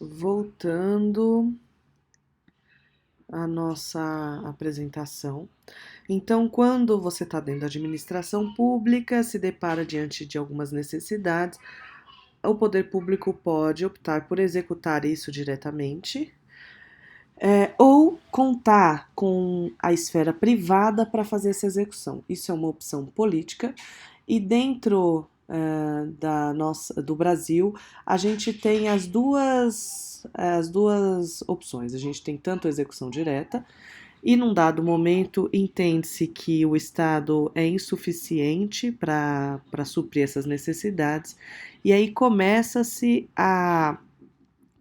voltando à nossa apresentação. Então, quando você está dentro da administração pública, se depara diante de algumas necessidades, o poder público pode optar por executar isso diretamente, ou contar com a esfera privada para fazer essa execução. Isso é uma opção política e dentro do Brasil a gente tem as duas opções. A gente tem tanto a execução direta e num dado momento entende-se que o Estado é insuficiente para suprir essas necessidades e aí começa-se a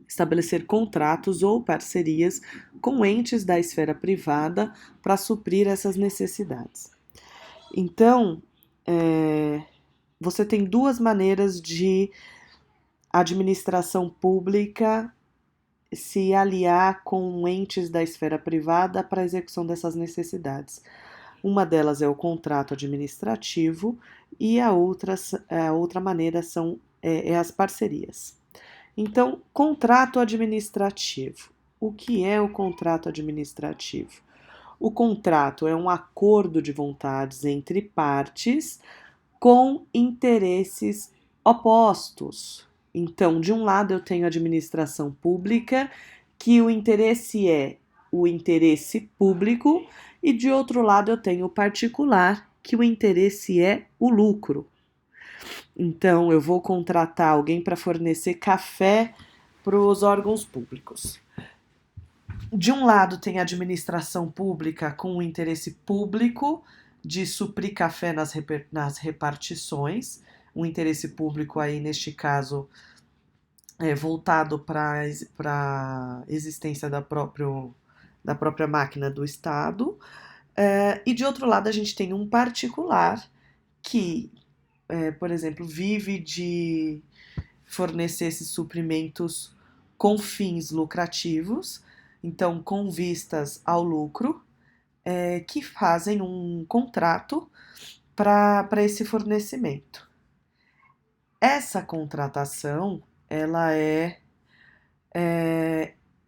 estabelecer contratos ou parcerias com entes da esfera privada para suprir essas necessidades. Então, você tem duas maneiras de administração pública se aliar com entes da esfera privada para a execução dessas necessidades. Uma delas é o contrato administrativo e a outra maneira é as parcerias. Então, contrato administrativo. O que é o contrato administrativo? O contrato é um acordo de vontades entre partes com interesses opostos. Então, de um lado eu tenho a administração pública, que o interesse é o interesse público, e de outro lado eu tenho o particular, que o interesse é o lucro. Então, eu vou contratar alguém para fornecer café para os órgãos públicos. De um lado tem a administração pública com o interesse público de suprir café nas repartições, um interesse público aí neste caso voltado para a existência da própria máquina do Estado. E de outro lado a gente tem um particular que, por exemplo, vive de fornecer esses suprimentos com fins lucrativos, então com vistas ao lucro, que fazem um contrato para esse fornecimento. Essa contratação ela é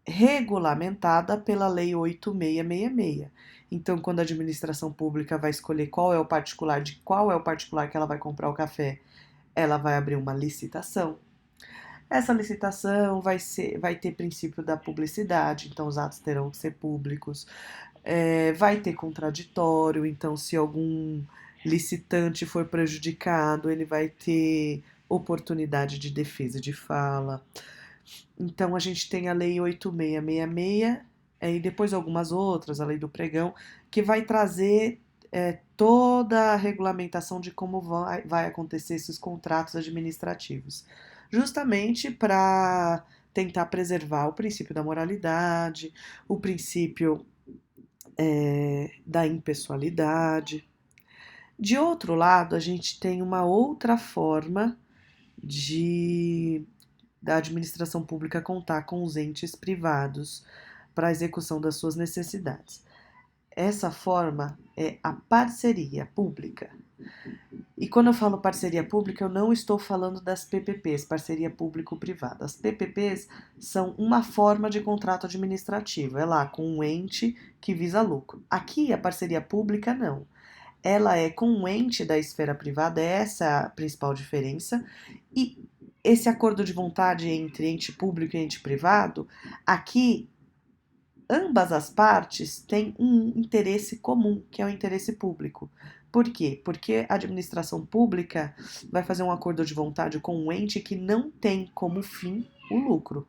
regulamentada pela Lei 8666. Então, quando a administração pública vai escolher de qual é o particular que ela vai comprar o café, ela vai abrir uma licitação. Essa licitação vai ter princípio da publicidade, então os atos terão que ser públicos. Vai ter contraditório, então se algum licitante for prejudicado, ele vai ter oportunidade de defesa de fala. Então a gente tem a Lei 8666 e depois algumas outras, a Lei do Pregão, que vai trazer toda a regulamentação de como vai acontecer esses contratos administrativos, justamente para tentar preservar o princípio da moralidade, o princípio da impessoalidade. De outro lado, a gente tem uma outra forma de da administração pública contar com os entes privados para a execução das suas necessidades. Essa forma é a parceria pública. E quando eu falo parceria pública, eu não estou falando das PPPs, parceria público-privada. As PPPs são uma forma de contrato administrativo, é lá com um ente que visa lucro. Aqui a parceria pública não. Ela é com um ente da esfera privada, essa é a principal diferença. E esse acordo de vontade entre ente público e ente privado, aqui ambas as partes têm um interesse comum, que é o interesse público. Por quê? Porque a administração pública vai fazer um acordo de vontade com um ente que não tem como fim o lucro.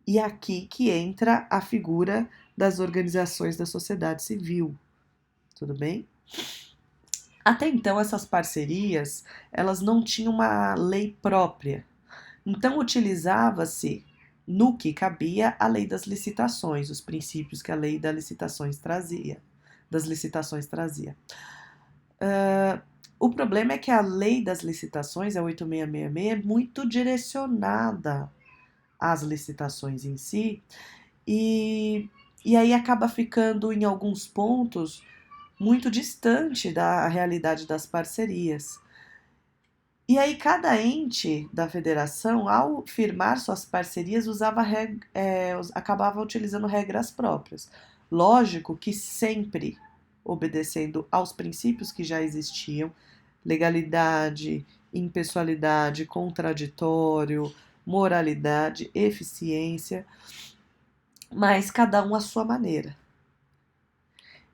E aqui que entra a figura das organizações da sociedade civil. Tudo bem? Até então, essas parcerias, elas não tinham uma lei própria. Então, utilizava-se no que cabia a lei das licitações, os princípios que a lei das licitações trazia. O problema é que a lei das licitações, a 8666, é muito direcionada às licitações em si, e aí acaba ficando, em alguns pontos, muito distante da realidade das parcerias. E aí cada ente da federação, ao firmar suas parcerias, acabava utilizando regras próprias. Lógico que sempre obedecendo aos princípios que já existiam, legalidade, impessoalidade, contraditório, moralidade, eficiência, mas cada um à sua maneira.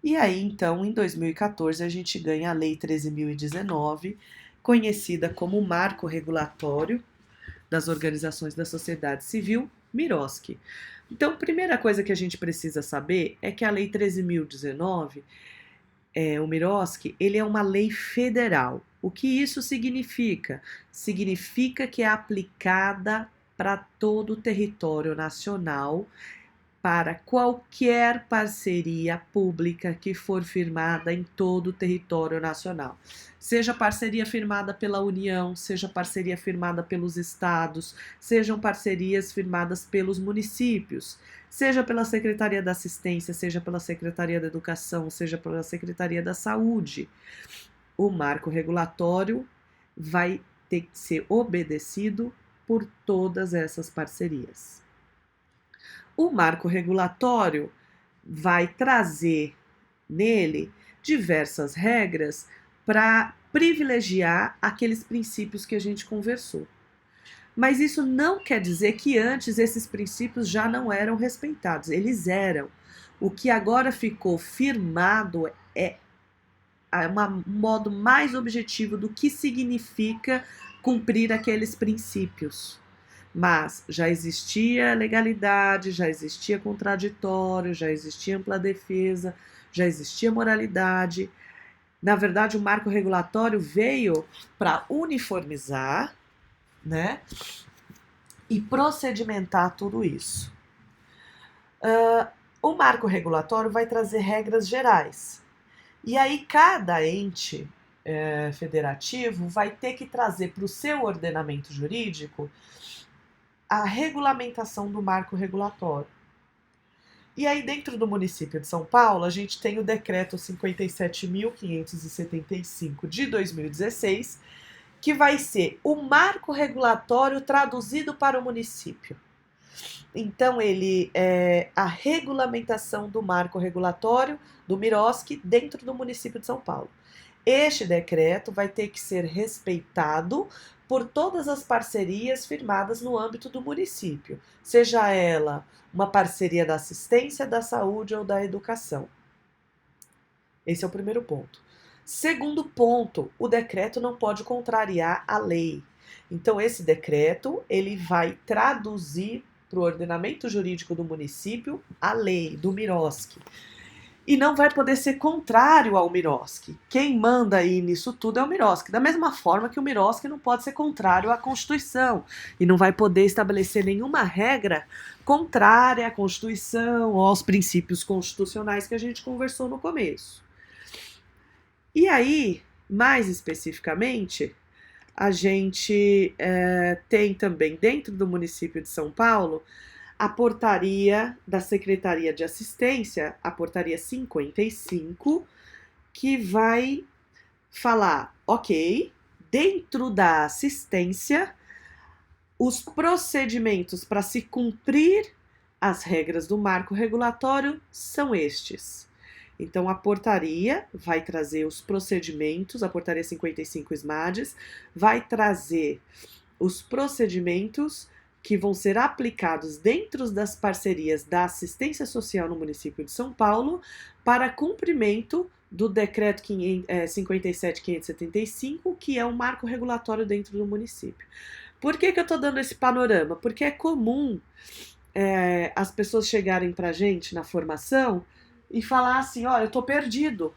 E aí, então, em 2014, a gente ganha a Lei 13.019, conhecida como Marco Regulatório das Organizações da Sociedade Civil, MIROSC. Então, a primeira coisa que a gente precisa saber é que a Lei 13.019, o MIROSC, ele é uma lei federal. O que isso significa? Significa que é aplicada para todo o território nacional, para qualquer parceria pública que for firmada em todo o território nacional. Seja parceria firmada pela União, seja parceria firmada pelos estados, sejam parcerias firmadas pelos municípios, seja pela Secretaria da Assistência, seja pela Secretaria da Educação, seja pela Secretaria da Saúde. O marco regulatório vai ter que ser obedecido por todas essas parcerias. O marco regulatório vai trazer nele diversas regras para privilegiar aqueles princípios que a gente conversou. Mas isso não quer dizer que antes esses princípios já não eram respeitados, eles eram. O que agora ficou firmado é um modo mais objetivo do que significa cumprir aqueles princípios. Mas já existia legalidade, já existia contraditório, já existia ampla defesa, já existia moralidade. Na verdade, o marco regulatório veio para uniformizar, né, e procedimentar tudo isso. O marco regulatório vai trazer regras gerais. E aí cada ente federativo vai ter que trazer para o seu ordenamento jurídico a regulamentação do marco regulatório. E aí, dentro do município de São Paulo, a gente tem o decreto 57.575 de 2016, que vai ser o marco regulatório traduzido para o município. Então, ele é a regulamentação do marco regulatório do MIROSC dentro do município de São Paulo. Este decreto vai ter que ser respeitado por todas as parcerias firmadas no âmbito do município, seja ela uma parceria da assistência, da saúde ou da educação. Esse é o primeiro ponto. Segundo ponto, o decreto não pode contrariar a lei. Então, esse decreto ele vai traduzir para o ordenamento jurídico do município a lei do MIROSC. E não vai poder ser contrário ao MIROSC. Quem manda aí nisso tudo é o MIROSC. Da mesma forma que o MIROSC não pode ser contrário à Constituição. E não vai poder estabelecer nenhuma regra contrária à Constituição ou aos princípios constitucionais que a gente conversou no começo. E aí, mais especificamente, a gente tem também dentro do município de São Paulo a portaria da Secretaria de Assistência, a portaria 55, que vai falar, ok, dentro da assistência, os procedimentos para se cumprir as regras do marco regulatório são estes. Então, a portaria vai trazer os procedimentos, a portaria 55 SMADES, vai trazer os procedimentos que vão ser aplicados dentro das parcerias da assistência social no município de São Paulo para cumprimento do decreto 57.575, que é um marco regulatório dentro do município. Por que eu estou dando esse panorama? Porque é comum as pessoas chegarem para a gente na formação e falar assim, olha, eu estou perdido,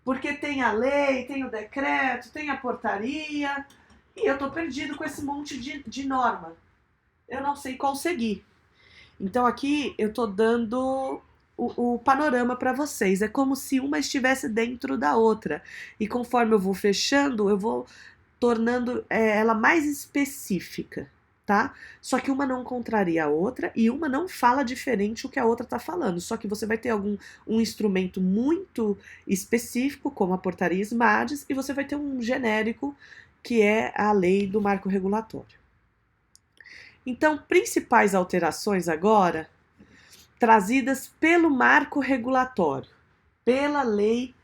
porque tem a lei, tem o decreto, tem a portaria, e eu estou perdido com esse monte de norma. Eu não sei qual seguir. Então aqui eu estou dando o panorama para vocês. É como se uma estivesse dentro da outra. E conforme eu vou fechando, eu vou tornando ela mais específica, tá? Só que uma não contraria a outra e uma não fala diferente o que a outra está falando. Só que você vai ter um instrumento muito específico, como a portaria SMADES, e você vai ter um genérico que é a lei do marco regulatório. Então, principais alterações agora trazidas pelo marco regulatório, pela lei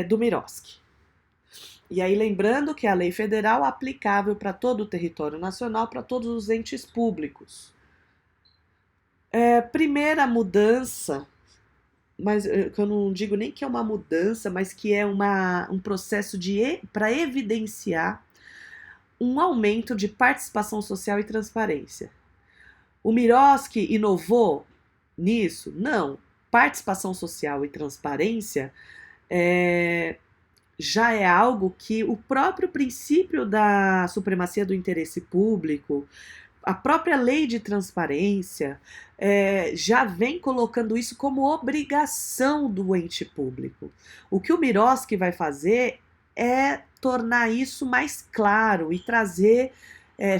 do Miroski. E aí, lembrando que é a lei federal aplicável para todo o território nacional, para todos os entes públicos. Primeira mudança, mas eu não digo nem que é uma mudança, mas que é um processo para evidenciar um aumento de participação social e transparência. O Miroski inovou nisso? Não. Participação social e transparência já é algo que o próprio princípio da supremacia do interesse público, a própria lei de transparência, já vem colocando isso como obrigação do ente público. O que o Miroski vai fazer é tornar isso mais claro e trazer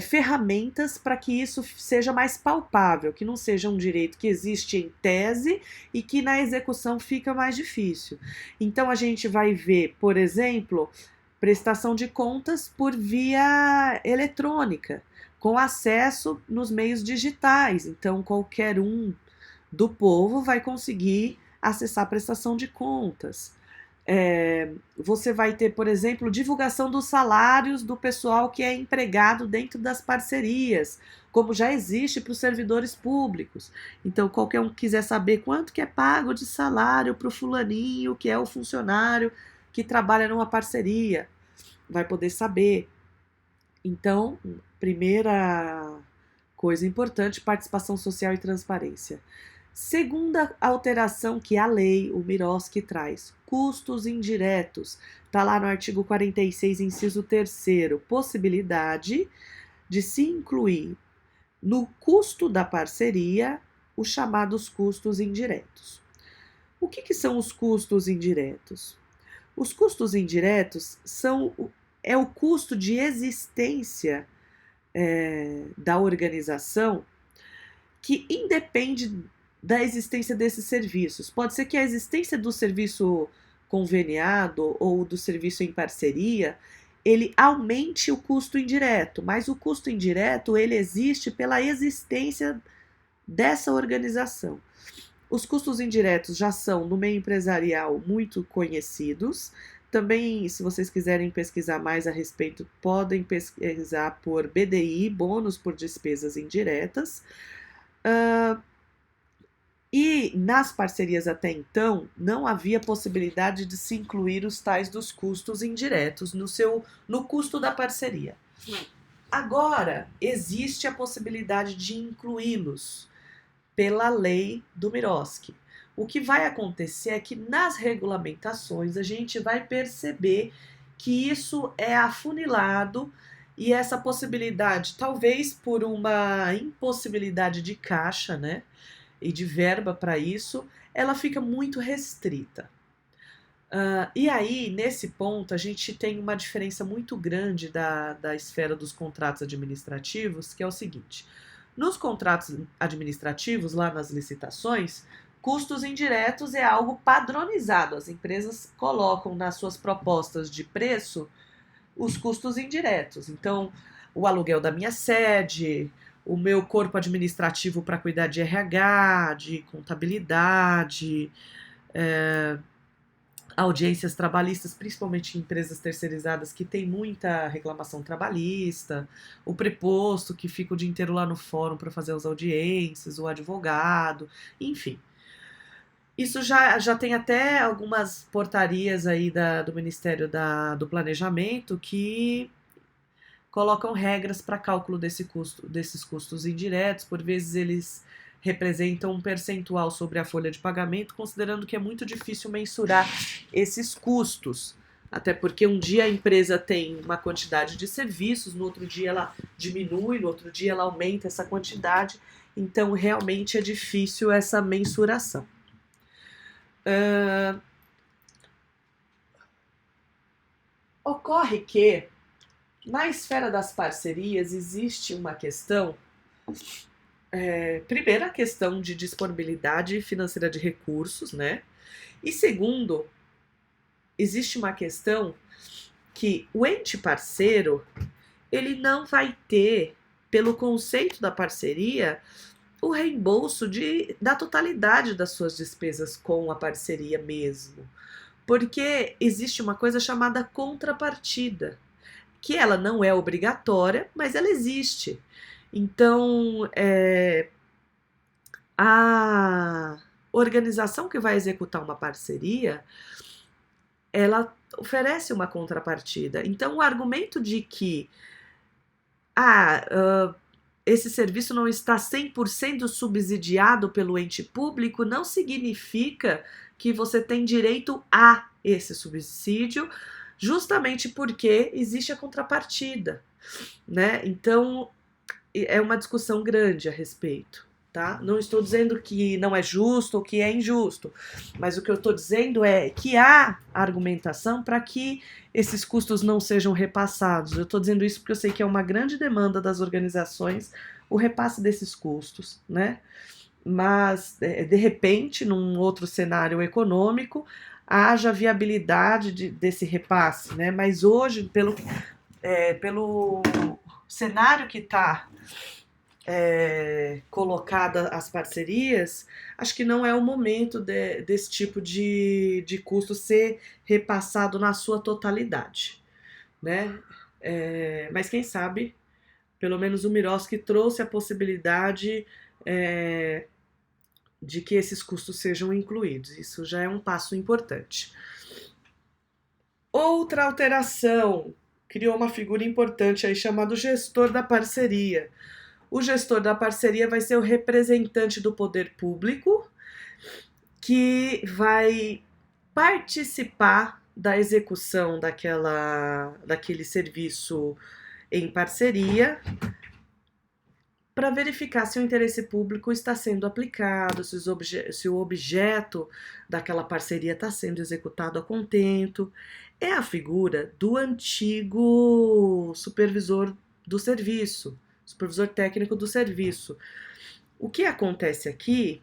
ferramentas para que isso seja mais palpável, que não seja um direito que existe em tese e que na execução fica mais difícil. Então a gente vai ver, por exemplo, prestação de contas por via eletrônica, com acesso nos meios digitais. Então qualquer um do povo vai conseguir acessar a prestação de contas. Você vai ter, por exemplo, divulgação dos salários do pessoal que é empregado dentro das parcerias, como já existe para os servidores públicos. Então, qualquer um que quiser saber quanto que é pago de salário para o fulaninho, que é o funcionário que trabalha numa parceria, vai poder saber. Então, primeira coisa importante, participação social e transparência. Segunda alteração que a lei, o Miroski, traz, custos indiretos. Está lá no artigo 46, inciso 3º, possibilidade de se incluir no custo da parceria os chamados custos indiretos. O que são os custos indiretos? Os custos indiretos é o custo de existência da organização que independe da existência desses serviços. Pode ser que a existência do serviço conveniado ou do serviço em parceria, ele aumente o custo indireto, mas o custo indireto ele existe pela existência dessa organização. Os custos indiretos já são, no meio empresarial, muito conhecidos. Também, se vocês quiserem pesquisar mais a respeito, podem pesquisar por BDI, bônus por despesas indiretas. E nas parcerias até então, não havia possibilidade de se incluir os tais dos custos indiretos no custo da parceria. Agora, existe a possibilidade de incluí-los pela lei do Miroski. O que vai acontecer é que nas regulamentações a gente vai perceber que isso é afunilado e essa possibilidade, talvez por uma impossibilidade de caixa, né, e de verba para isso, ela fica muito restrita. E aí, nesse ponto, a gente tem uma diferença muito grande da esfera dos contratos administrativos, que é o seguinte: nos contratos administrativos, lá nas licitações, custos indiretos é algo padronizado. As empresas colocam nas suas propostas de preço os custos indiretos. Então, o aluguel da minha sede, o meu corpo administrativo para cuidar de RH, de contabilidade, audiências trabalhistas, principalmente em empresas terceirizadas que tem muita reclamação trabalhista, o preposto que fica o dia inteiro lá no fórum para fazer as audiências, o advogado, enfim. Isso já tem até algumas portarias aí do Ministério do Planejamento que colocam regras para cálculo desses custos indiretos. Por vezes eles representam um percentual sobre a folha de pagamento, considerando que é muito difícil mensurar esses custos. Até porque um dia a empresa tem uma quantidade de serviços, no outro dia ela diminui, no outro dia ela aumenta essa quantidade. Então, realmente é difícil essa mensuração. Ocorre que, na esfera das parcerias, existe uma questão, primeiro, a questão de disponibilidade financeira de recursos, né? E segundo, existe uma questão que o ente parceiro, ele não vai ter, pelo conceito da parceria, o reembolso da totalidade das suas despesas com a parceria mesmo. Porque existe uma coisa chamada contrapartida, que ela não é obrigatória, mas ela existe. Então, a organização que vai executar uma parceria, ela oferece uma contrapartida. Então, o argumento de que esse serviço não está 100% subsidiado pelo ente público não significa que você tem direito a esse subsídio, justamente porque existe a contrapartida, né? Então, é uma discussão grande a respeito, tá? Não estou dizendo que não é justo ou que é injusto, mas o que eu estou dizendo é que há argumentação para que esses custos não sejam repassados. Eu estou dizendo isso porque eu sei que é uma grande demanda das organizações o repasse desses custos, né? Mas, de repente, num outro cenário econômico, haja viabilidade desse repasse, né? Mas hoje, pelo cenário que está colocada as parcerias, acho que não é o momento desse tipo de custo ser repassado na sua totalidade, né? Mas quem sabe, pelo menos o Miroski trouxe a possibilidade de que esses custos sejam incluídos. Isso já é um passo importante. Outra alteração, criou uma figura importante aí chamado gestor da parceria. O gestor da parceria vai ser o representante do poder público que vai participar da execução daquele serviço em parceria para verificar se o interesse público está sendo aplicado, se o objeto daquela parceria está sendo executado a contento. É a figura do antigo supervisor do serviço, supervisor técnico do serviço. O que acontece aqui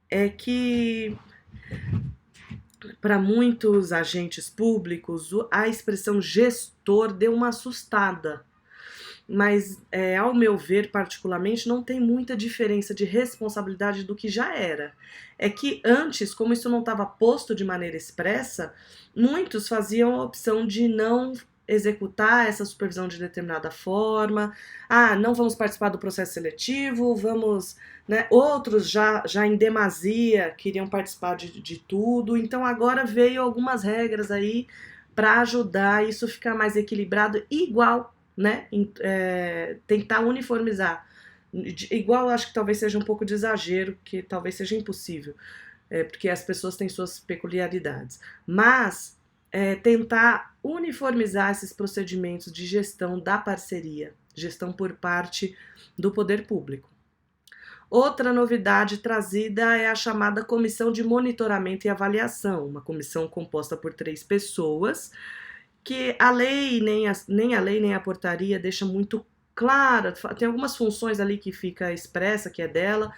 é que, para muitos agentes públicos, a expressão gestor deu uma assustada. Mas, ao meu ver, particularmente, não tem muita diferença de responsabilidade do que já era. É que antes, como isso não estava posto de maneira expressa, muitos faziam a opção de não executar essa supervisão de determinada forma. Não vamos participar do processo seletivo, vamos, né? Outros já em demasia queriam participar de tudo. Então agora veio algumas regras aí para ajudar isso ficar mais equilibrado, igual, né? Tentar uniformizar. Igual, acho que talvez seja um pouco de exagero, que talvez seja impossível, porque as pessoas têm suas peculiaridades. Mas tentar uniformizar esses procedimentos de gestão da parceria, gestão por parte do poder público. Outra novidade trazida é a chamada Comissão de Monitoramento e Avaliação, uma comissão composta por 3 pessoas, que a lei, nem a lei nem a portaria deixa muito clara, tem algumas funções ali que fica expressa, que é dela,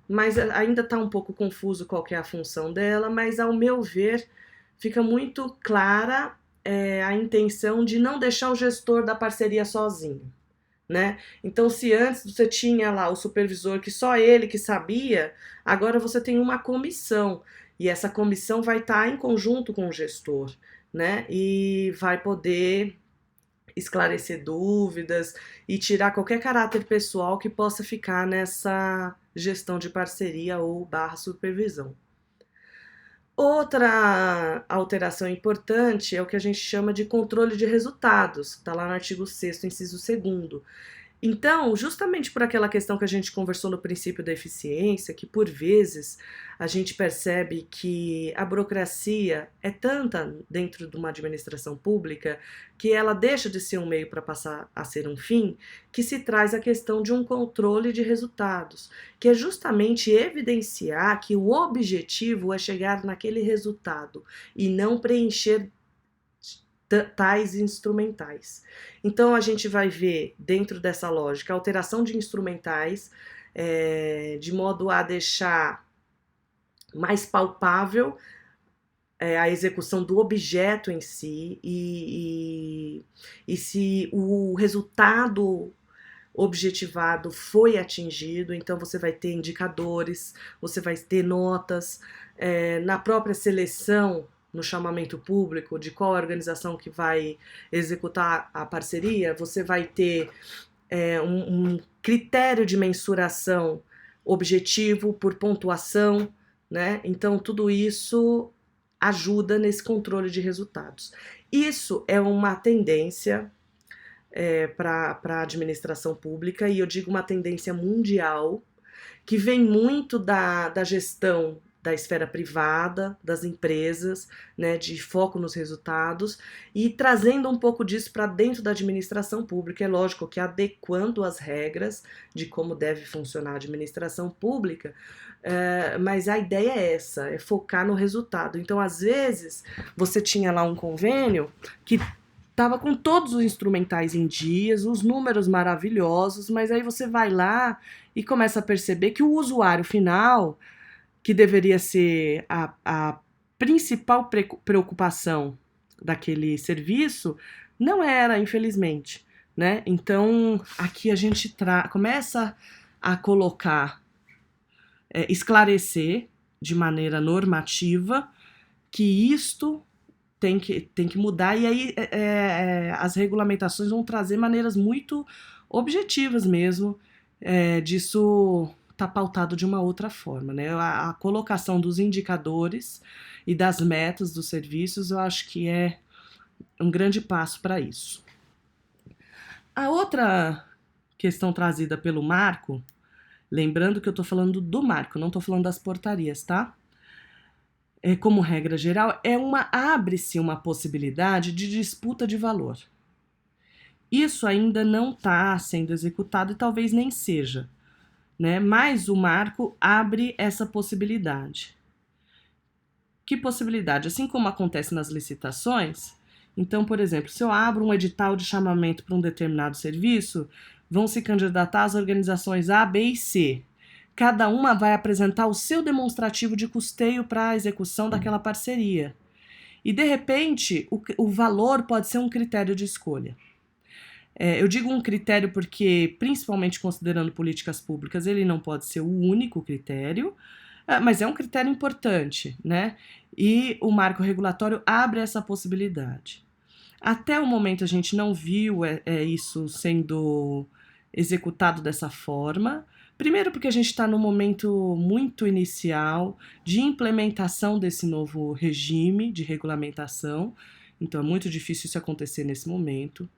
mas ainda está um pouco confuso qual que é a função dela, mas ao meu ver fica muito clara a intenção de não deixar o gestor da parceria sozinho, né? Então, se antes você tinha lá o supervisor que só ele que sabia, agora você tem uma comissão, e essa comissão vai estar em conjunto com o gestor, né? E vai poder esclarecer dúvidas e tirar qualquer caráter pessoal que possa ficar nessa gestão de parceria ou supervisão. Outra alteração importante é o que a gente chama de controle de resultados, que está lá no artigo 6º, inciso 2º. Então, justamente por aquela questão que a gente conversou no princípio da eficiência, que por vezes a gente percebe que a burocracia é tanta dentro de uma administração pública que ela deixa de ser um meio para passar a ser um fim, que se traz a questão de um controle de resultados, que é justamente evidenciar que o objetivo é chegar naquele resultado e não preencher tais instrumentais. Então a gente vai ver dentro dessa lógica a alteração de instrumentais de modo a deixar mais palpável a execução do objeto em si e se o resultado objetivado foi atingido, então você vai ter indicadores, você vai ter notas, na própria seleção, no chamamento público, de qual organização que vai executar a parceria, você vai ter um critério de mensuração objetivo por pontuação, né? Então tudo isso ajuda nesse controle de resultados. Isso é uma tendência para a administração pública, e eu digo uma tendência mundial, que vem muito da gestão da esfera privada, das empresas, né, de foco nos resultados, e trazendo um pouco disso para dentro da administração pública. É lógico que adequando as regras de como deve funcionar a administração pública, mas a ideia é essa, é focar no resultado. Então, às vezes, você tinha lá um convênio que estava com todos os instrumentais em dias, os números maravilhosos, mas aí você vai lá e começa a perceber que o usuário final, que deveria ser a principal preocupação daquele serviço, não era, infelizmente, né? Então, aqui a gente começa a colocar, esclarecer de maneira normativa que isto tem que mudar, e aí as regulamentações vão trazer maneiras muito objetivas mesmo disso tá pautado de uma outra forma, né? A colocação dos indicadores e das metas dos serviços, eu acho que é um grande passo para isso. A outra questão trazida pelo marco, lembrando que eu estou falando do marco, não estou falando das portarias, tá? Como regra geral, abre-se uma possibilidade de disputa de valor. Isso ainda não está sendo executado e talvez nem seja, né? Mas o marco abre essa possibilidade. Que possibilidade? Assim como acontece nas licitações, então, por exemplo, se eu abro um edital de chamamento para um determinado serviço, vão se candidatar as organizações A, B e C. Cada uma vai apresentar o seu demonstrativo de custeio para a execução daquela parceria. E, de repente, o valor pode ser um critério de escolha. Eu digo um critério porque, principalmente considerando políticas públicas, ele não pode ser o único critério, mas é um critério importante, né? E o marco regulatório abre essa possibilidade. Até o momento a gente não viu isso sendo executado dessa forma. Primeiro porque a gente está num momento muito inicial de implementação desse novo regime de regulamentação, então é muito difícil isso acontecer nesse momento.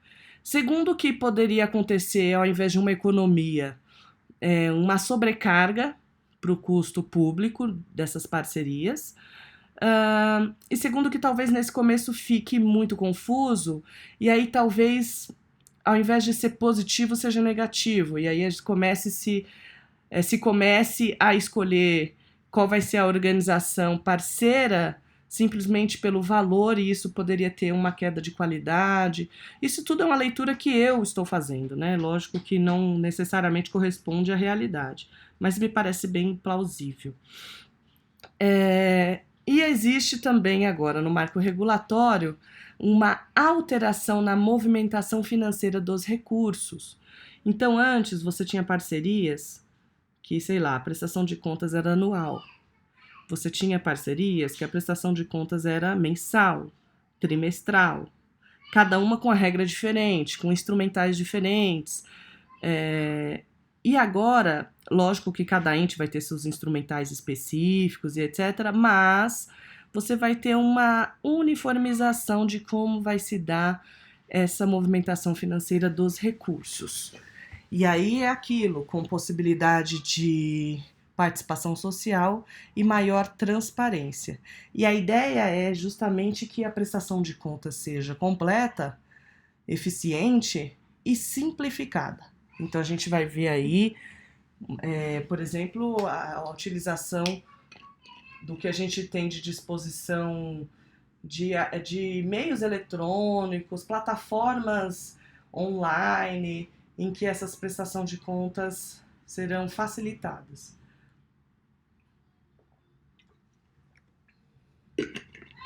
Segundo, que poderia acontecer, ao invés de uma economia, uma sobrecarga para o custo público dessas parcerias. E segundo, que talvez nesse começo fique muito confuso, e aí talvez, ao invés de ser positivo, seja negativo, e aí a gente comece a escolher qual vai ser a organização parceira simplesmente pelo valor, e isso poderia ter uma queda de qualidade. Isso tudo é uma leitura que eu estou fazendo, né? Lógico que não necessariamente corresponde à realidade, mas me parece bem plausível. E existe também agora no marco regulatório uma alteração na movimentação financeira dos recursos. Então, antes você tinha parcerias que, sei lá, a prestação de contas era anual. Você tinha parcerias que a prestação de contas era mensal, trimestral, cada uma com a regra diferente, com instrumentais diferentes. E agora, lógico que cada ente vai ter seus instrumentais específicos e etc., mas você vai ter uma uniformização de como vai se dar essa movimentação financeira dos recursos. E aí é aquilo, com possibilidade de participação social e maior transparência. E a ideia é justamente que a prestação de contas seja completa, eficiente e simplificada. Então a gente vai ver aí, por exemplo, a utilização do que a gente tem de disposição de meios eletrônicos, plataformas online, em que essas prestações de contas serão facilitadas.